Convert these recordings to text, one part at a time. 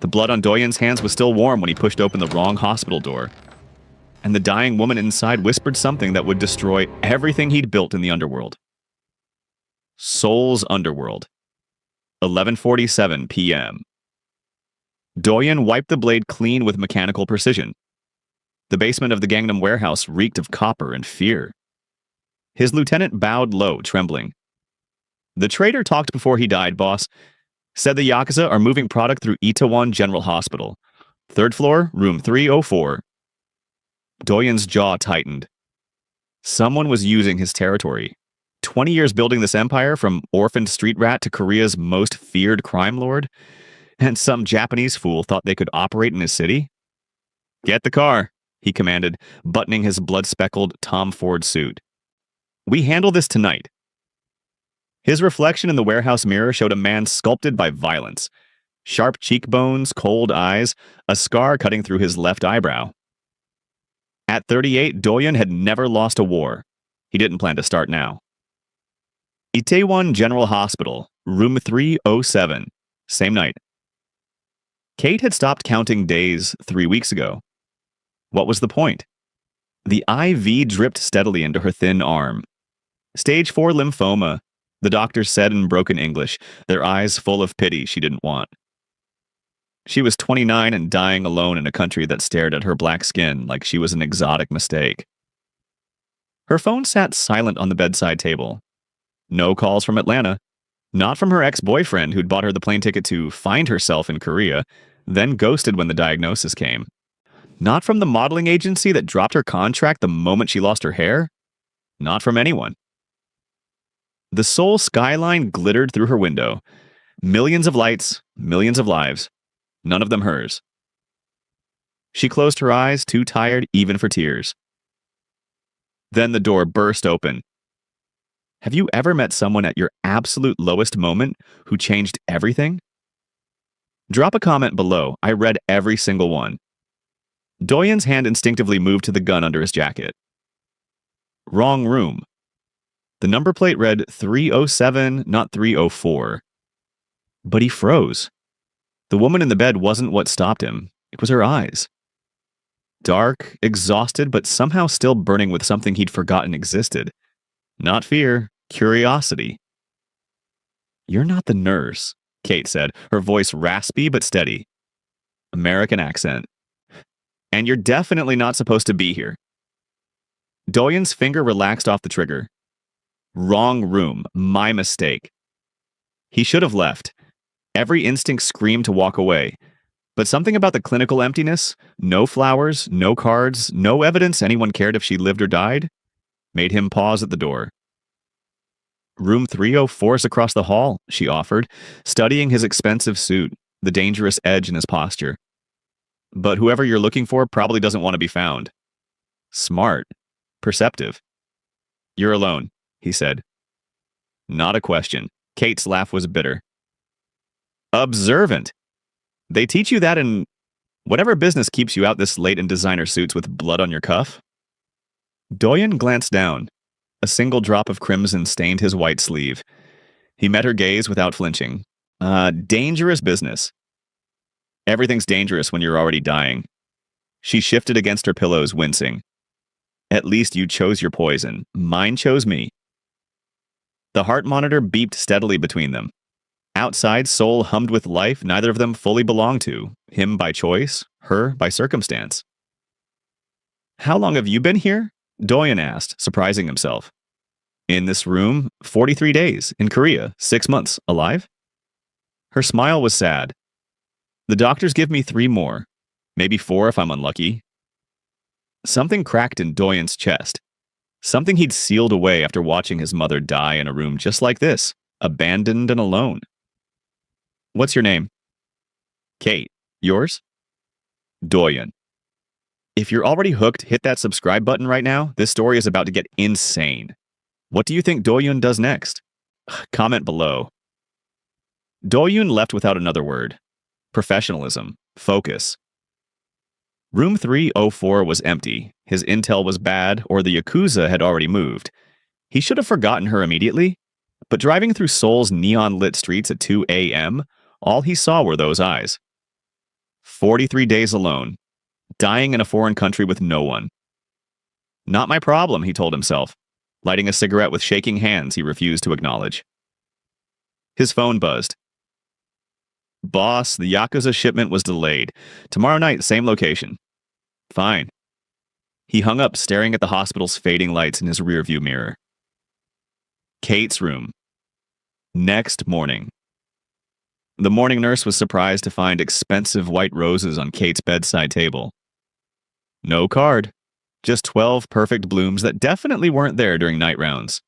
The blood on Doyen's hands was still warm when he pushed open the wrong hospital door. And the dying woman inside whispered something that would destroy everything he'd built in the underworld. Seoul's underworld. 11:47 p.m. Doyen wiped the blade clean with mechanical precision. The basement of the Gangnam warehouse reeked of copper and fear. His lieutenant bowed low, trembling. The traitor talked before he died, boss. Said the Yakuza are moving product through Itaewon General Hospital. 3rd floor, room 304. Doyen's jaw tightened. Someone was using his territory. 20 years building this empire, from orphaned street rat to Korea's most feared crime lord, and some Japanese fool thought they could operate in his city? Get the car, he commanded, buttoning his blood-speckled Tom Ford suit. We handle this tonight. His reflection in the warehouse mirror showed a man sculpted by violence. Sharp cheekbones, cold eyes, a scar cutting through his left eyebrow. At 38, Doyen had never lost a war. He didn't plan to start now. Itaewon General Hospital, room 307, same night. Kate had stopped counting days 3 weeks ago. What was the point? The IV dripped steadily into her thin arm. Stage 4 lymphoma, the doctors said in broken English, their eyes full of pity she didn't want. She was 29 and dying alone in a country that stared at her black skin like she was an exotic mistake. Her phone sat silent on the bedside table. No calls from Atlanta. Not from her ex-boyfriend who'd bought her the plane ticket to find herself in Korea, then ghosted when the diagnosis came. Not from the modeling agency that dropped her contract the moment she lost her hair. Not from anyone. The Seoul skyline glittered through her window. Millions of lights, millions of lives. None of them hers. She closed her eyes, too tired even for tears. Then the door burst open. Have you ever met someone at your absolute lowest moment who changed everything? Drop a comment below. I read every single one. Doyen's hand instinctively moved to the gun under his jacket. Wrong room. The number plate read 307, not 304. But he froze. The woman in the bed wasn't what stopped him. It was her eyes. Dark, exhausted, but somehow still burning with something he'd forgotten existed. Not fear, curiosity. You're not the nurse, Kate said, her voice raspy but steady. American accent. And you're definitely not supposed to be here. Doyen's finger relaxed off the trigger. Wrong room. My mistake. He should have left. Every instinct screamed to walk away. But something about the clinical emptiness, no flowers, no cards, no evidence anyone cared if she lived or died, made him pause at the door. Room 304 is across the hall, she offered, studying his expensive suit, the dangerous edge in his posture. But whoever you're looking for probably doesn't want to be found. Smart. Perceptive. You're alone, he said. Not a question. Kate's laugh was bitter. Observant. They teach you that in whatever business keeps you out this late in designer suits with blood on your cuff? Doyen glanced down. A single drop of crimson stained his white sleeve. He met her gaze without flinching. Dangerous business. Everything's dangerous when you're already dying. She shifted against her pillows, wincing. At least you chose your poison. Mine chose me. The heart monitor beeped steadily between them. Outside, Seoul hummed with life neither of them fully belonged to, him by choice, her by circumstance. How long have you been here? Doyen asked, surprising himself. In this room, 43 days, in Korea, 6 months, alive? Her smile was sad. The doctors give me 3 more, maybe 4 if I'm unlucky. Something cracked in Doyen's chest. Something he'd sealed away after watching his mother die in a room just like this, abandoned and alone. What's your name? Kate. Yours? Doyen. If you're already hooked, hit that subscribe button right now. This story is about to get insane. What do you think Doyen does next? Comment below. Doyen left without another word. Professionalism. Focus. Room 304 was empty. His intel was bad, or the Yakuza had already moved. He should have forgotten her immediately. But driving through Seoul's neon-lit streets at 2 a.m., all he saw were those eyes. 43 days alone, dying in a foreign country with no one. Not my problem, he told himself, lighting a cigarette with shaking hands he refused to acknowledge. His phone buzzed. Boss, the Yakuza shipment was delayed. Tomorrow night, same location. Fine. He hung up, staring at the hospital's fading lights in his rearview mirror. Kate's room. Next morning. The morning nurse was surprised to find expensive white roses on Kate's bedside table. No card. Just 12 perfect blooms that definitely weren't there during night rounds.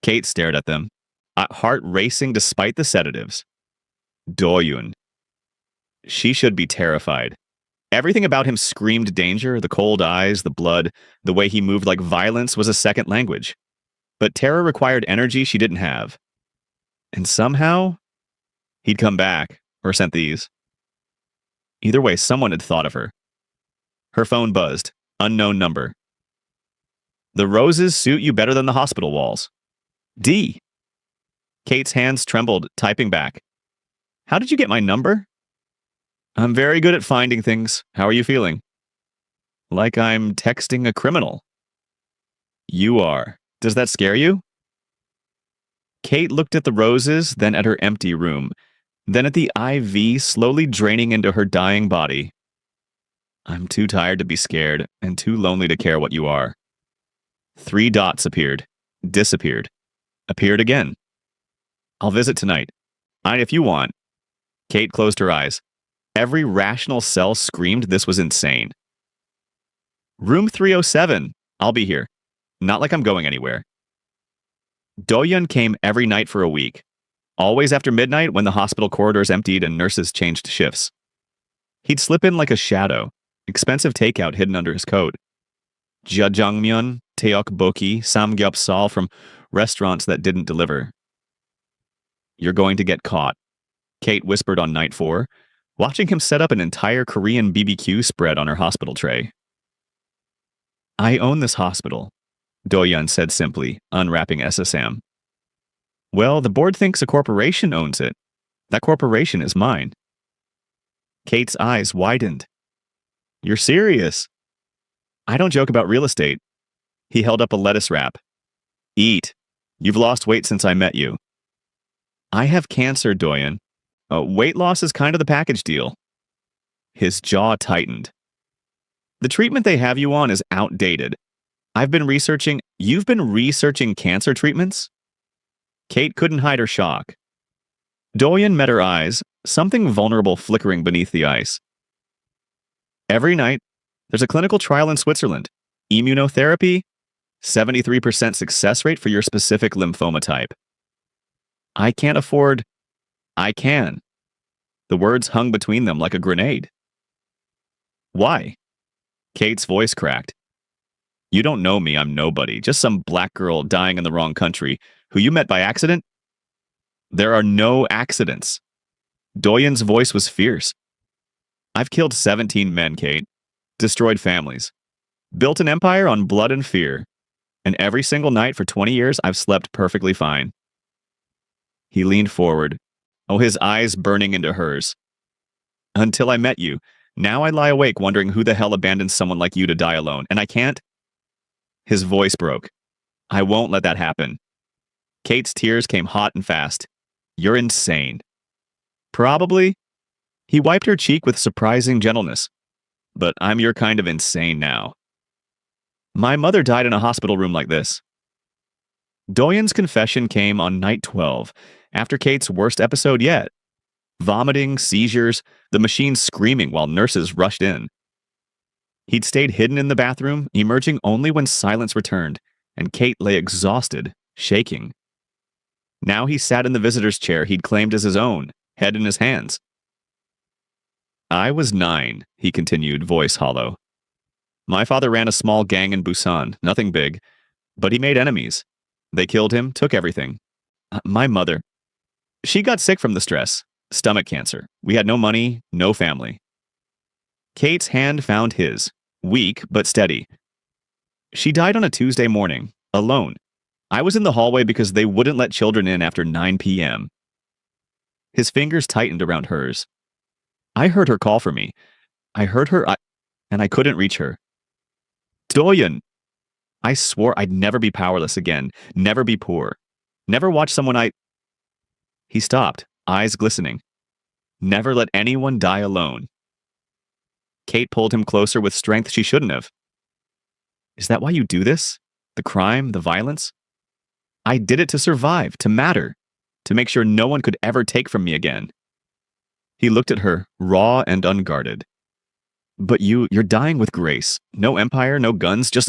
Kate stared at them, heart racing despite the sedatives. Do-yun. She should be terrified. Everything about him screamed danger, the cold eyes, the blood, the way he moved like violence was a second language. But terror required energy she didn't have. And somehow, he'd come back, or sent these. Either way, someone had thought of her. Her phone buzzed. Unknown number. The roses suit you better than the hospital walls. D. Kate's hands trembled, typing back. How did you get my number? I'm very good at finding things. How are you feeling? Like I'm texting a criminal. You are. Does that scare you? Kate looked at the roses, then at her empty room, then at the IV slowly draining into her dying body. I'm too tired to be scared, and too lonely to care what you are. 3 dots appeared, disappeared, appeared again. I'll visit tonight. If you want. Kate closed her eyes. Every rational cell screamed this was insane. Room 307. I'll be here. Not like I'm going anywhere. Do-yun came every night for a week. Always after midnight when the hospital corridors emptied and nurses changed shifts. He'd slip in like a shadow. Expensive takeout hidden under his coat. Jjajangmyeon, tteokbokki, samgyeopsal from restaurants that didn't deliver. You're going to get caught, Kate whispered on night 4, watching him set up an entire Korean BBQ spread on her hospital tray. I own this hospital, Do-yun said simply, unwrapping SSM. Well, the board thinks a corporation owns it. That corporation is mine. Kate's eyes widened. You're serious? I don't joke about real estate. He held up a lettuce wrap. Eat. You've lost weight since I met you. I have cancer, Do-yun. Weight loss is kind of the package deal. His jaw tightened. The treatment they have you on is outdated. You've been researching cancer treatments? Kate couldn't hide her shock. Do-yun met her eyes, something vulnerable flickering beneath the ice. Every night, there's a clinical trial in Switzerland. Immunotherapy, 73% success rate for your specific lymphoma type. I can't afford... I can. The words hung between them like a grenade. Why? Kate's voice cracked. You don't know me, I'm nobody, just some black girl dying in the wrong country, who you met by accident? There are no accidents. Do-yun's voice was fierce. I've killed 17 men, Kate. Destroyed families. Built an empire on blood and fear. And every single night for 20 years, I've slept perfectly fine. He leaned forward, his eyes burning into hers. Until I met you. Now I lie awake wondering who the hell abandoned someone like you to die alone, and I can't? His voice broke. I won't let that happen. Kate's tears came hot and fast. You're insane. Probably. He wiped her cheek with surprising gentleness. But I'm your kind of insane now. My mother died in a hospital room like this. Do-yun's confession came on night 12, after Kate's worst episode yet. Vomiting, seizures, the machine screaming while nurses rushed in. He'd stayed hidden in the bathroom, emerging only when silence returned, and Kate lay exhausted, shaking. Now he sat in the visitor's chair he'd claimed as his own, head in his hands. I was 9, he continued, voice hollow. My father ran a small gang in Busan, nothing big, but he made enemies. They killed him, took everything. My mother. She got sick from the stress. Stomach cancer. We had no money, no family. Kate's hand found his, weak but steady. She died on a Tuesday morning, alone. I was in the hallway because they wouldn't let children in after 9 p.m. His fingers tightened around hers. I heard her call for me. I heard her, and I couldn't reach her. Doyen! I swore I'd never be powerless again, never be poor. Never watch someone I. He stopped, eyes glistening. Never let anyone die alone. Kate pulled him closer with strength she shouldn't have. Is that why you do this? The crime, the violence? I did it to survive, to matter, to make sure no one could ever take from me again. He looked at her, raw and unguarded. But you're dying with grace. No empire, no guns, just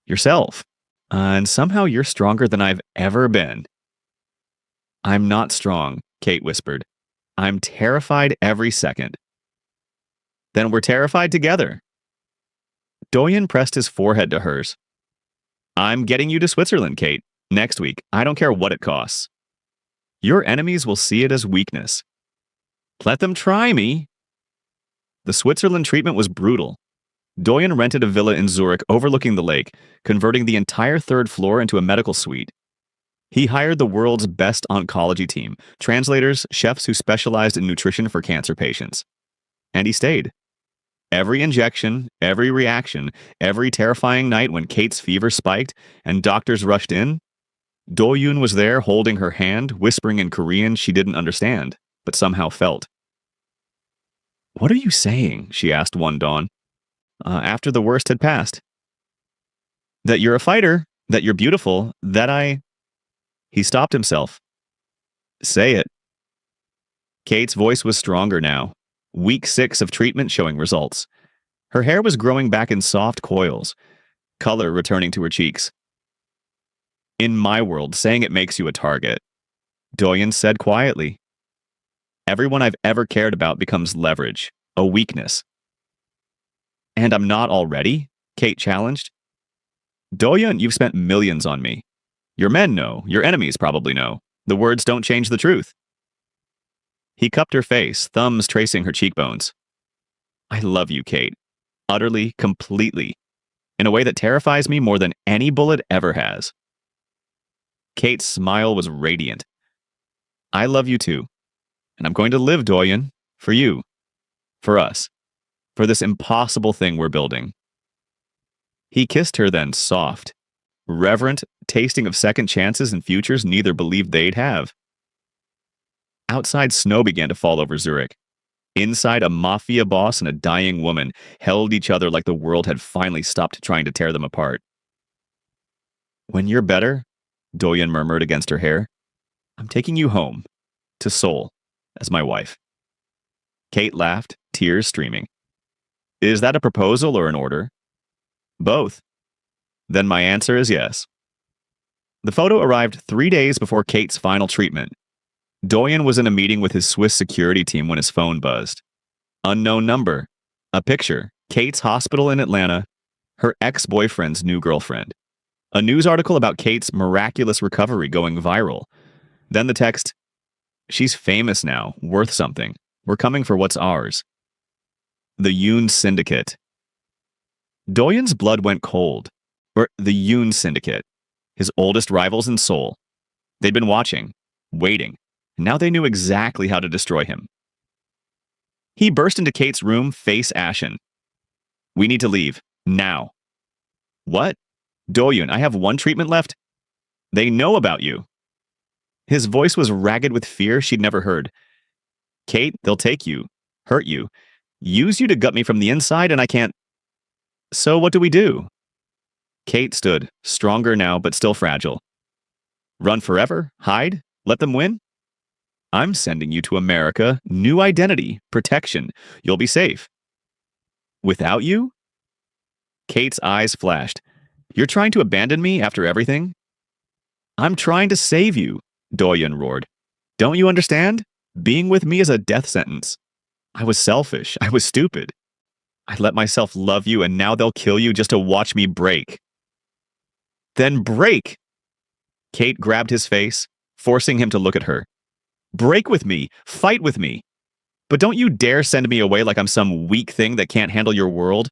yourself. And somehow you're stronger than I've ever been. I'm not strong, Kate whispered. I'm terrified every second. Then we're terrified together. Doyen pressed his forehead to hers. I'm getting you to Switzerland, Kate, next week. I don't care what it costs. Your enemies will see it as weakness. Let them try me. The Switzerland treatment was brutal. Doyen rented a villa in Zurich overlooking the lake, converting the entire third floor into a medical suite. He hired the world's best oncology team, translators, chefs who specialized in nutrition for cancer patients. And he stayed. Every injection, every reaction, every terrifying night when Kate's fever spiked and doctors rushed in, Do-yoon was there holding her hand, whispering in Korean she didn't understand, but somehow felt. What are you saying? She asked one dawn, after the worst had passed. That you're a fighter, that you're beautiful, that I... He stopped himself. Say it. Kate's voice was stronger now. Week 6 of treatment showing results. Her hair was growing back in soft coils, color returning to her cheeks. In my world, saying it makes you a target, Doyen said quietly. Everyone I've ever cared about becomes leverage, a weakness. And I'm not already? Kate challenged. Doyen, you've spent millions on me. Your men know, your enemies probably know. The words don't change the truth. He cupped her face, thumbs tracing her cheekbones. I love you, Kate. Utterly, completely. In a way that terrifies me more than any bullet ever has. Kate's smile was radiant. I love you too. And I'm going to live, Doyen. For you. For us. For this impossible thing we're building. He kissed her then, soft. Reverent, tasting of second chances and futures neither believed they'd have. Outside, snow began to fall over Zurich. Inside, a mafia boss and a dying woman held each other like the world had finally stopped trying to tear them apart. When you're better, Doyen murmured against her hair, I'm taking you home, to Seoul, as my wife. Kate laughed, tears streaming. Is that a proposal or an order? Both. Then my answer is yes. The photo arrived 3 days before Kate's final treatment. Doyen was in a meeting with his Swiss security team when his phone buzzed. Unknown number. A picture. Kate's hospital in Atlanta. Her ex-boyfriend's new girlfriend. A news article about Kate's miraculous recovery going viral. Then the text, she's famous now, worth something. We're coming for what's ours. The Yoon Syndicate. Doyen's blood went cold. Or the Yoon Syndicate. His oldest rivals in Seoul. They'd been watching, waiting. Now they knew exactly how to destroy him. He burst into Kate's room, face ashen. We need to leave. Now. What? Doyen, I have one treatment left? They know about you. His voice was ragged with fear she'd never heard. Kate, they'll take you, hurt you, use you to gut me from the inside, and I can't... So what do we do? Kate stood, stronger now, but still fragile. Run forever? Hide? Let them win? I'm sending you to America. New identity. Protection. You'll be safe. Without you? Kate's eyes flashed. You're trying to abandon me after everything? I'm trying to save you, Doyen roared. Don't you understand? Being with me is a death sentence. I was selfish. I was stupid. I let myself love you, and now they'll kill you just to watch me break. Then break! Kate grabbed his face, forcing him to look at her. Break with me. Fight with me. But don't you dare send me away like I'm some weak thing that can't handle your world.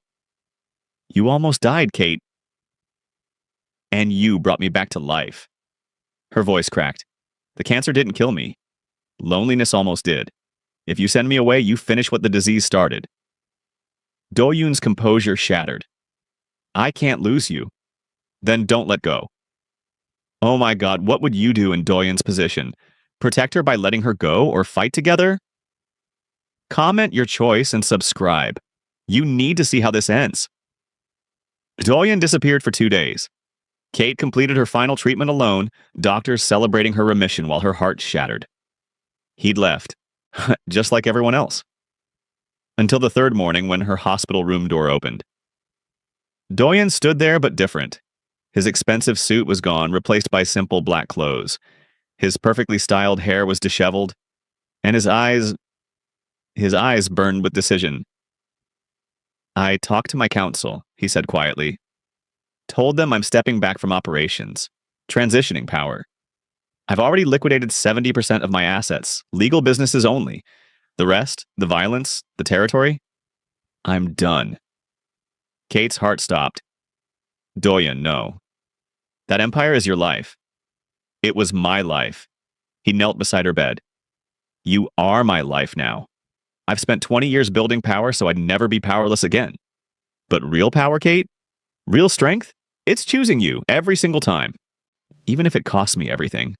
You almost died, Kate. And you brought me back to life. Her voice cracked. The cancer didn't kill me. Loneliness almost did. If you send me away, you finish what the disease started. Do-yoon's composure shattered. I can't lose you. Then don't let go. Oh my god, what would you do in Do-yoon's position? Protect her by letting her go or fight together? Comment your choice and subscribe. You need to see how this ends. Do-yoon disappeared for 2 days. Kate completed her final treatment alone, doctors celebrating her remission while her heart shattered. He'd left, just like everyone else. Until the third morning when her hospital room door opened. Do-yoon stood there but different. His expensive suit was gone, replaced by simple black clothes. His perfectly styled hair was disheveled, and his eyes burned with decision. I talked to my counsel, he said quietly. Told them I'm stepping back from operations, transitioning power. I've already liquidated 70% of my assets, legal businesses only. The rest, the violence, the territory, I'm done. Kate's heart stopped. Do-yoon, no. That empire is your life. It was my life. He knelt beside her bed. You are my life now. I've spent 20 years building power so I'd never be powerless again. But real power, Kate? Real strength? It's choosing you every single time. Even if it costs me everything.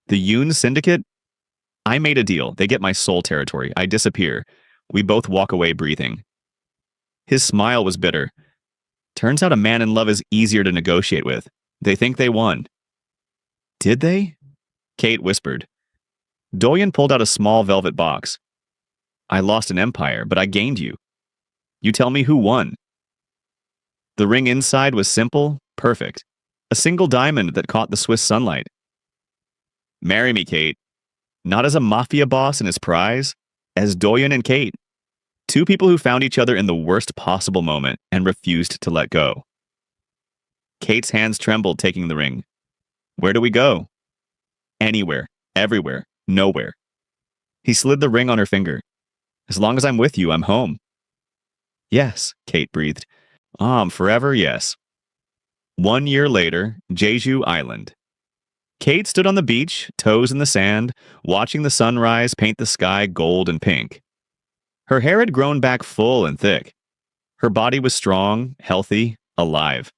The Yoon Syndicate? I made a deal. They get my soul territory. I disappear. We both walk away breathing. His smile was bitter. Turns out a man in love is easier to negotiate with. They think they won. Did they? Kate whispered. Do-yoon pulled out a small velvet box. I lost an empire, but I gained you. You tell me who won. The ring inside was simple, perfect. A single diamond that caught the Swiss sunlight. Marry me, Kate. Not as a mafia boss and his prize, as Do-yoon and Kate. Two people who found each other in the worst possible moment and refused to let go. Kate's hands trembled taking the ring. Where do we go? Anywhere, everywhere, nowhere. He slid the ring on her finger. As long as I'm with you, I'm home. Yes, Kate breathed. Forever, yes. 1 year later, Jeju Island. Kate stood on the beach, toes in the sand, watching the sunrise paint the sky gold and pink. Her hair had grown back full and thick. Her body was strong, healthy, alive.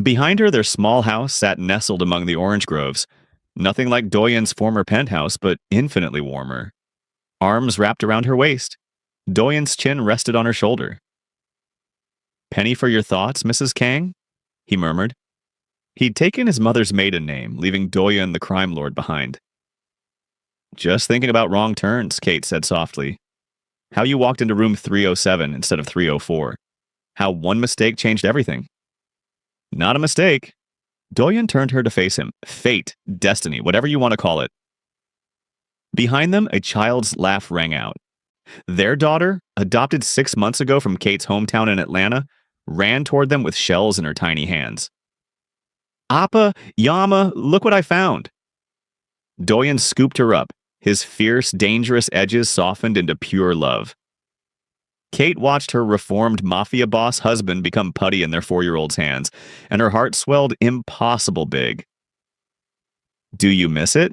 Behind her, their small house sat nestled among the orange groves. Nothing like Do-yoon's former penthouse, but infinitely warmer. Arms wrapped around her waist. Do-yoon's chin rested on her shoulder. Penny for your thoughts, Mrs. Kang? He murmured. He'd taken his mother's maiden name, leaving Do-yoon the crime lord behind. Just thinking about wrong turns, Kate said softly. How you walked into room 307 instead of 304. How one mistake changed everything. Not a mistake. Do-yoon turned her to face him. Fate, destiny, whatever you want to call it. Behind them, a child's laugh rang out. Their daughter, adopted 6 months ago from Kate's hometown in Atlanta, ran toward them with shells in her tiny hands. Appa, Yama, look what I found. Do-yoon scooped her up, his fierce, dangerous edges softened into pure love. Kate watched her reformed mafia boss husband become putty in their 4-year-old's hands, and her heart swelled impossible big. Do you miss it?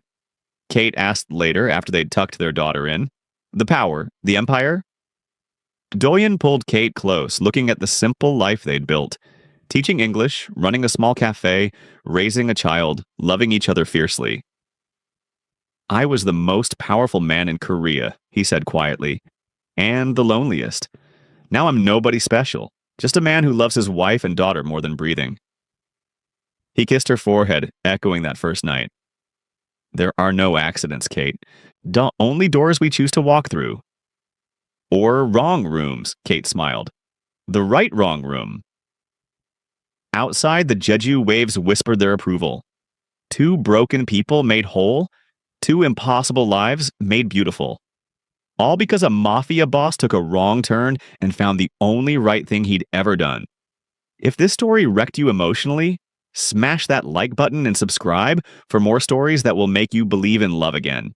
Kate asked later after they'd tucked their daughter in. The power, the empire? Do-yoon pulled Kate close, looking at the simple life they'd built. Teaching English, running a small cafe, raising a child, loving each other fiercely. I was the most powerful man in Korea, he said quietly. And the loneliest. Now I'm nobody special, just a man who loves his wife and daughter more than breathing. He kissed her forehead, echoing that first night. There are no accidents, Kate. Only doors we choose to walk through. Or wrong rooms, Kate smiled. The right wrong room. Outside, the Jeju waves whispered their approval. 2 broken people made whole, 2 impossible lives made beautiful. All because a mafia boss took a wrong turn and found the only right thing he'd ever done. If this story wrecked you emotionally, smash that like button and subscribe for more stories that will make you believe in love again.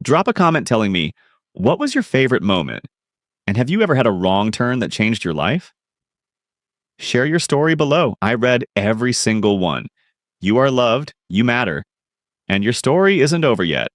Drop a comment telling me, what was your favorite moment? And have you ever had a wrong turn that changed your life? Share your story below. I read every single one. You are loved, you matter, and your story isn't over yet.